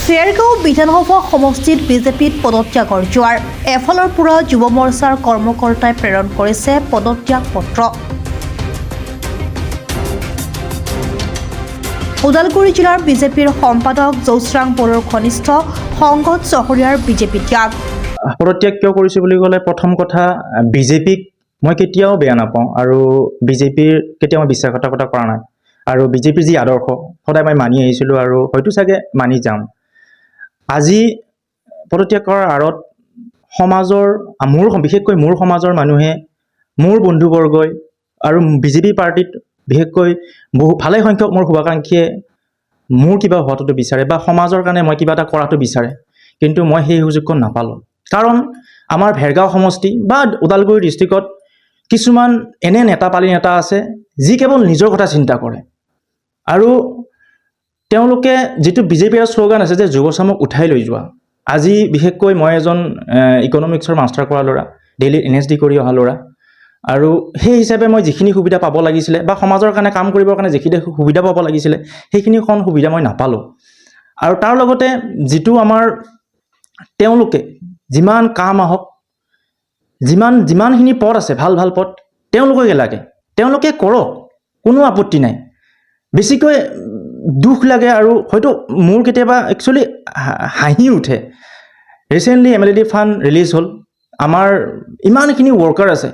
ফেৰগাঁও বিধানসভা সমষ্টিত বিজেপিত পদত্যাগৰ জোৱাৰ এফালৰ পৰা যুৱ মৰ্চাৰ কৰ্মকৰ্তাই প্ৰেৰণ কৰিছে পদত্যাগ পত্ৰ। ওদালগুৰি জিলাৰ বিজেপিৰ সম্পাদক জৌচৰাং বড়োৰ ঘনিষ্ঠ সংগত চহৰীয়াৰ বিজেপি ত্যাগ। পদত্যাগ কিয় কৰিছোঁ বুলি ক'লে প্ৰথম কথা বিজেপিক মই কেতিয়াও বেয়া নাপাওঁ আৰু বিজেপিৰ কেতিয়াও বিশ্বাসঘাতকতা কৰা নাই আৰু বিজেপিৰ যি আদৰ্শ সদায় মই মানি আহিছিলোঁ আৰু হয়তো চাগে মানি যাম। আজি পদত্যাগ কৰাৰ আঁৰত সমাজৰ বিশেষকৈ মোৰ সমাজৰ মানুহে মোৰ বন্ধুবৰ্গই আৰু বিজেপি পাৰ্টিত বিশেষকৈ ভালে সংখ্যক মোৰ শুভাকাংক্ষীয়ে মোৰ কিবা হোৱাটো বিচাৰে বা সমাজৰ কাৰণে মই কিবা এটা কৰাটো বিচাৰে, কিন্তু মই সেই সুযোগকণ নাপালোঁ। কাৰণ আমাৰ ভেৰগাঁও সমষ্টি বা ওদালগুৰি ডিষ্ট্ৰিক্টত কিছুমান এনে নেতাপালী নেতা আছে যি কেৱল নিজৰ কথা চিন্তা কৰে আৰু তেওঁলোকে যিটো বিজেপিৰ শ্লোগান আছে যে যুৱচামক উঠাই লৈ যোৱা। আজি বিশেষকৈ মই এজন ইকনমিক্সৰ মাষ্টাৰ কৰা ল'ৰা, দিল্লীত NSD কৰি অহা ল'ৰা, আৰু সেই হিচাপে মই যিখিনি সুবিধা পাব লাগিছিলে বা সমাজৰ কাৰণে কাম কৰিবৰ কাৰণে যিখিনি সুবিধা পাব লাগিছিলে সেইখিনি সুবিধা মই নাপালোঁ। আৰু তাৰ লগতে যিটো আমাৰ তেওঁলোকে যিমান কাম আহক যিমানখিনি পদ আছে ভাল পদ তেওঁলোককে লাগে, তেওঁলোকে কৰক, কোনো আপত্তি নাই। বেছিকৈ দুখ লাগে আৰু হয়তো মোৰ কেতিয়াবা একচুৱেলি হাঁহি উঠে। ৰিচেণ্টলি MLD ফাণ্ড ৰিলিজ হ'ল। আমাৰ ইমানখিনি ৱৰ্কাৰ আছে,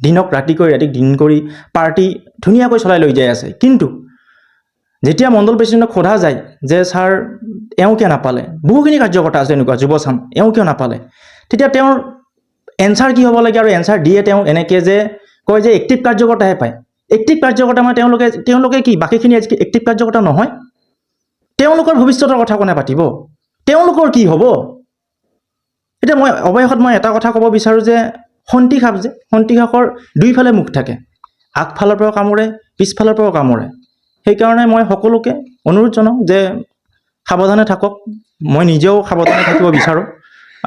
দিনক ৰাতিকৈ ৰাতিক দিন কৰি পাৰ্টি ধুনীয়াকৈ চলাই লৈ যাই আছে, কিন্তু যেতিয়া মণ্ডল প্ৰেচিডেণ্টক সোধা যায় যে ছাৰ এওঁ কিয় নাপালে, বহুখিনি কাৰ্যকৰ্তা আছে এনেকুৱা যুৱচাম, এওঁ কিয় নাপালে, তেতিয়া তেওঁৰ এনচাৰ কি হ'ব লাগে আৰু এনচাৰ দিয়ে তেওঁ এনেকৈ যে কয় যে এক্টিভ কাৰ্যকৰ্তাহে পায়। এক্টিভ কাৰ্যকৰ্তা মানে তেওঁলোকে কি বাকীখিনি এক্টিভ কাৰ্যকৰ্তা নহয়? তেওঁলোকৰ ভৱিষ্যতৰ কথা কোনে পাতিব? তেওঁলোকৰ কি হ'ব? এতিয়া মই অৱশেষত এটা কথা ক'ব বিচাৰোঁ যে সন্তি শাকৰ দুইফালে মুখ থাকে, আগফালৰ পৰাও কামোৰে, পিছফালৰ পৰাও কামোৰে। সেইকাৰণে মই সকলোকে অনুৰোধ জনাওঁ যে সাৱধানে থাকক। মই নিজেও সাৱধানে থাকিব বিচাৰোঁ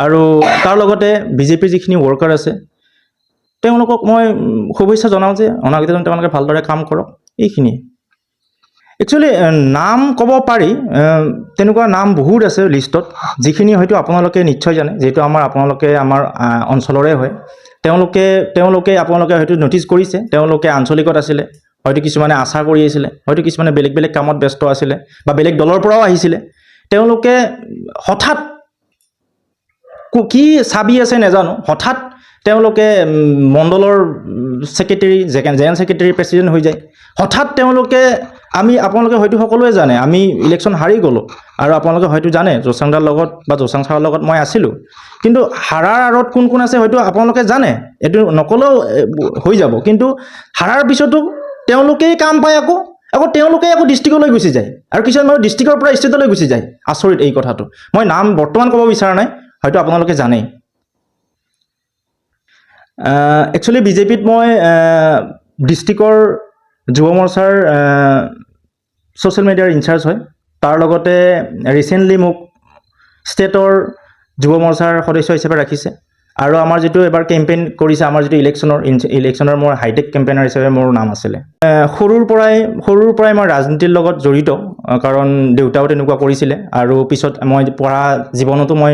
আৰু তাৰ লগতে বিজেপিৰ যিখিনি ৱৰ্কাৰ আছে তেওঁলোকক মই শুভেচ্ছা জনাওঁ যে অনাগত দিনত তেওঁলোকে ভালদৰে কাম কৰক। এইখিনিয়ে। একচুৱেলি নাম ক'ব পাৰি, তেনেকুৱা নাম বহুত আছে লিষ্টত, যিখিনি হয়তো আপোনালোকে নিশ্চয় জানে, যিহেতু আপোনালোকে আমাৰ অঞ্চলৰে হয়। তেওঁলোকে আপোনালোকে হয়তো ন'টিছ কৰিছে, তেওঁলোকে আঞ্চলিকত আছিলে, হয়তো কিছুমানে আশা কৰি আছিলে, হয়তো কিছুমানে বেলেগ কামত ব্যস্ত আছিলে বা বেলেগ দলৰ পৰাও আহিছিলে। তেওঁলোকে হঠাৎ কি চাবি আছে নাজানো, হঠাৎ তেওঁলোকে মণ্ডলৰ ছেক্ৰেটেৰী, জেনেৰেল ছেক্ৰেটেৰী, প্ৰেছিডেণ্ট হৈ যায়। হঠাৎ আপোনালোকে হয়তো সকলোৱে জানে আমি ইলেকশ্যন হাৰি গ'লোঁ আৰু আপোনালোকে হয়তো জানে জৌচাং ছাৰৰ লগত মই আছিলোঁ, কিন্তু হাৰাৰ আঁৰত কোন আছে হয়তো আপোনালোকে জানে, এইটো নক'লেও হৈ যাব। কিন্তু হাৰাৰ পিছতো তেওঁলোকেই কাম পায়, আকৌ তেওঁলোকে ডিষ্ট্ৰিক্টলৈ গুচি যায় আৰু কিছুমান মানুহ ডিষ্ট্ৰিক্টৰ পৰা ষ্টেটলৈ গুচি যায়। আচৰিত এই কথাটো। মই নাম বৰ্তমান ক'ব বিচৰা নাই, হয়তো আপোনালোকে জানেই। একচুৱেলি বিজেপিত মই ডিষ্ট্ৰিক্টৰ যুৱ মৰ্চাৰ ছ'চিয়েল মিডিয়াৰ ইনচাৰ্জ হয়। তাৰ লগতে ৰিচেণ্টলি মোক ষ্টেটৰ যুৱ মৰ্চাৰ সদস্য হিচাপে ৰাখিছে আৰু আমাৰ যিটো এবাৰ কেম্পেইন কৰিছে, আমাৰ যিটো ইলেকশ্যনৰ মোৰ হাইটেক কেম্পেইনাৰ হিচাপে মোৰ নাম আছিলে। সৰুৰ পৰাই মই ৰাজনীতিৰ লগত জড়িত, কাৰণ দেউতাও তেনেকুৱা কৰিছিলে আৰু পিছত মই পঢ়া জীৱনতো মই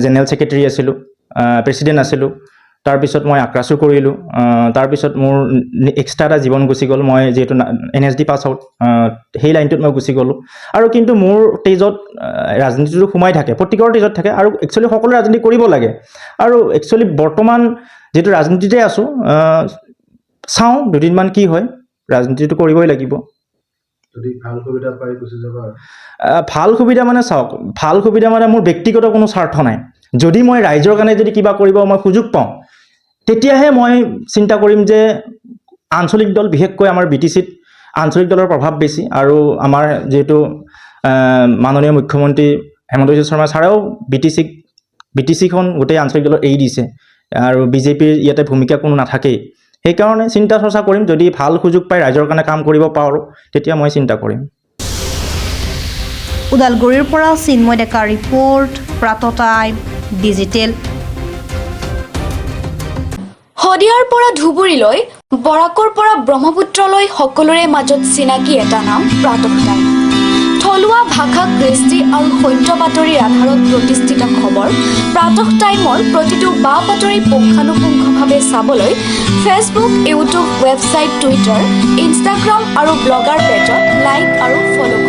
জেনেৰেল ছেক্ৰেটেৰী আছিলোঁ, প্ৰেছিডেণ্ট আছিলোঁ। তাৰপিছত মই আক্ৰাছো কৰিলোঁ। তাৰপিছত মোৰ এক্সট্ৰা এটা জীৱন গুচি গ'ল। মই যিহেতু NSD পাছ আউট, সেই লাইনটোত মই গুচি গ'লোঁ। আৰু কিন্তু মোৰ ষ্টেজত ৰাজনীতিটো সোমাই থাকে, প্ৰত্যেকৰ ষ্টেজত থাকে আৰু একচুৱেলি সকলো ৰাজনীতি কৰিব লাগে। আৰু একচুৱেলি বৰ্তমান যিহেতু ৰাজনীতিতে আছোঁ, চাওঁ দুদিনমান কি হয়, ৰাজনীতিটো কৰিবই লাগিব। ভাল সুবিধা পাই গুচি যাবা? ভাল সুবিধা মানে চাওক, ভাল সুবিধা মানে মোৰ ব্যক্তিগত কোনো স্বাৰ্থ নাই। যদি মই ৰাইজৰ কাৰণে যদি কিবা কৰিব মই সুযোগ পাওঁ, তেতিয়াহে মই চিন্তা কৰিম যে আঞ্চলিক দল, বিশেষকৈ আমাৰ BTCত আঞ্চলিক দলৰ প্ৰভাৱ বেছি আৰু আমাৰ যিহেতু মাননীয় মুখ্যমন্ত্ৰী হেমন্ত বিশ্ব শৰ্মা ছাৰেও BTCখন গোটেই আঞ্চলিক দলৰ এৰি দিছে আৰু বিজেপিৰ ইয়াতে ভূমিকা কোনো নাথাকেই। সেইকাৰণে চিন্তা চৰ্চা কৰিম, যদি ভাল সুযোগ পাই ৰাইজৰ কাৰণে কাম কৰিব পাৰোঁ তেতিয়া মই চিন্তা কৰিম। ওদালগুৰিৰ পৰা চিন্ময় ডেকা ৰিপৰ্ট, প্ৰাত টাইম ডিজিটেল। শদিয়াৰ পৰা ধুবুৰীলৈ, বৰাকৰ পৰা ব্ৰহ্মপুত্ৰলৈ সকলোৰে মাজত চিনাকি এটা নাম প্ৰাত টাইম। থলুৱা ভাষা কৃষ্টি আৰু সত্য বাতৰিৰ আধাৰত প্ৰতিষ্ঠিত খবৰ প্ৰাতঃ টাইমৰ প্ৰতিটো বা বাতৰি পুংখানুপুংখভাৱে চাবলৈ Facebook, YouTube, website, Twitter, Instagram আৰু ব্লগাৰ পেজত লাইক আৰু ফ'ল'